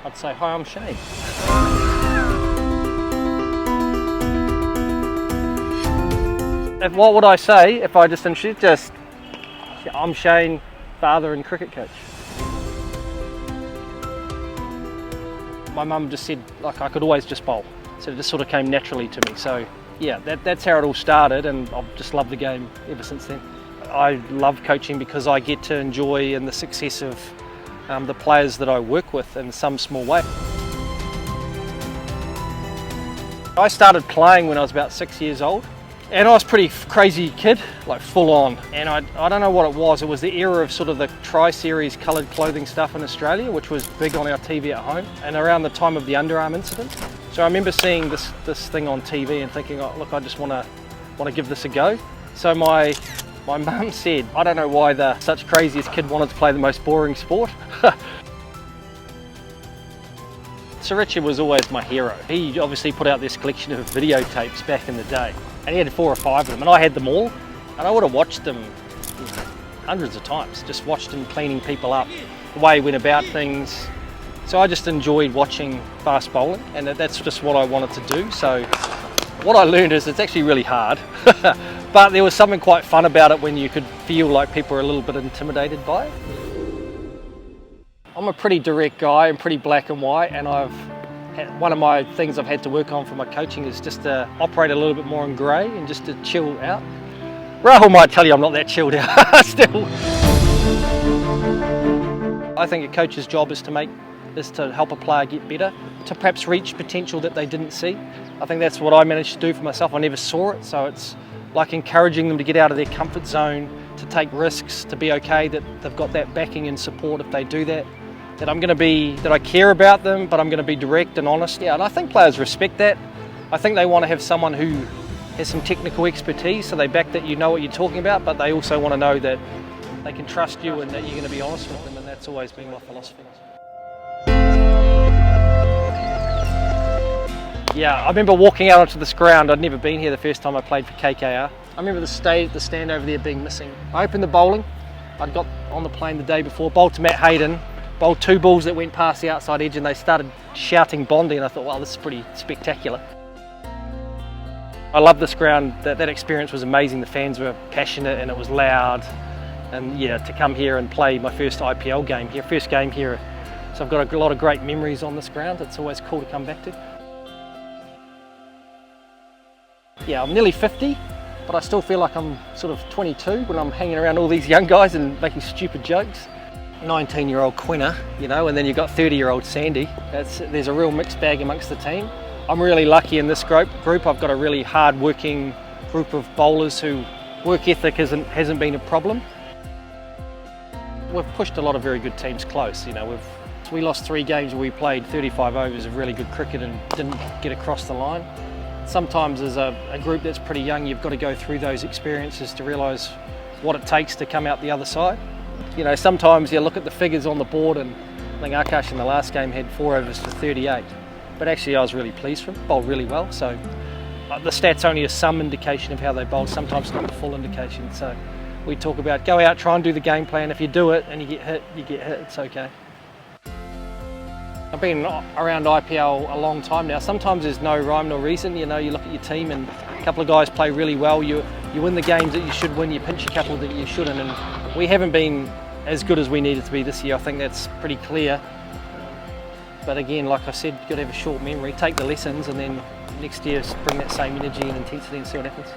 I'd say, hi, I'm Shane. What would I say if I just introduced? Just, I'm Shane, father and cricket coach. My mum just said, like, I could always just bowl. So it just sort of came naturally to me. So yeah, that's how it all started, and I've just loved the game ever since then. I love coaching because I get to enjoy the success of the players that I work with in some small way. I started playing when I was about 6 years old, and I was a pretty crazy kid, like full on. And I don't know what it was. It was the era of sort of the Tri-Series coloured clothing stuff in Australia, which was big on our TV at home, and around the time of the underarm incident. So I remember seeing this thing on TV and thinking, oh, look, I just want to give this a go. So my mum said, I don't know why the such craziest kid wanted to play the most boring sport. 𝘕𝘢𝘢𝘯𝘢 was always my hero. He obviously put out this collection of videotapes back in the day, and he had 4 or 5 of them, and I had them all, and I would have watched them hundreds of times, just watched him cleaning people up, the way he went about things. So I just enjoyed watching fast bowling, and that's just what I wanted to do. So what I learned is it's actually really hard, but there was something quite fun about it when you could feel like people were a little bit intimidated by it. I'm a pretty direct guy and pretty black and white, and one of my things I've had to work on for my coaching is just to operate a little bit more in grey and just to chill out. Rahul might tell you I'm not that chilled out still. I think a coach's job is to help a player get better, to perhaps reach potential that they didn't see. I think that's what I managed to do for myself. I never saw it, so it's like encouraging them to get out of their comfort zone, to take risks, to be okay that they've got that backing and support if they do that. That I care about them, but I'm going to be direct and honest. Yeah, and I think players respect that. I think they want to have someone who has some technical expertise, so they back that you know what you're talking about, but they also want to know that they can trust you and that you're going to be honest with them, and that's always been my philosophy. Yeah, I remember walking out onto this ground. I'd never been here the first time I played for KKR. I remember the stand over there being missing. I opened the bowling. I'd got on the plane the day before, bowled to Matt Hayden, bowled 2 balls that went past the outside edge, and they started shouting Bondy, and I thought, wow, this is pretty spectacular. I love this ground. That experience was amazing. The fans were passionate and it was loud. And yeah, to come here and play my first IPL game here, first game here. So I've got a lot of great memories on this ground. It's always cool to come back to. Yeah, I'm nearly 50, but I still feel like I'm sort of 22 when I'm hanging around all these young guys and making stupid jokes. 19-year-old Quinner, you know, and then you've got 30-year-old Sandy. There's a real mixed bag amongst the team. I'm really lucky in this group. I've got a really hard-working group of bowlers who work ethic hasn't been a problem. We've pushed a lot of very good teams close. You know, we lost 3 games where we played 35 overs of really good cricket and didn't get across the line. Sometimes as a group that's pretty young, you've got to go through those experiences to realise what it takes to come out the other side. You know, sometimes you look at the figures on the board and I think Akash in the last game had 4 overs for 38. But actually I was really pleased for him, bowled really well. So the stats only are some indication of how they bowl, sometimes not the full indication. So we talk about go out, try and do the game plan. If you do it and you get hit, it's okay. I've been around IPL a long time now. Sometimes there's no rhyme nor reason. You know, you look at your team and a couple of guys play really well. You win the games that you should win, you pinch a couple that you shouldn't. And we haven't been as good as we needed to be this year. I think that's pretty clear. But again, like I said, you've got to have a short memory, take the lessons, and then next year bring that same energy and intensity and see what happens.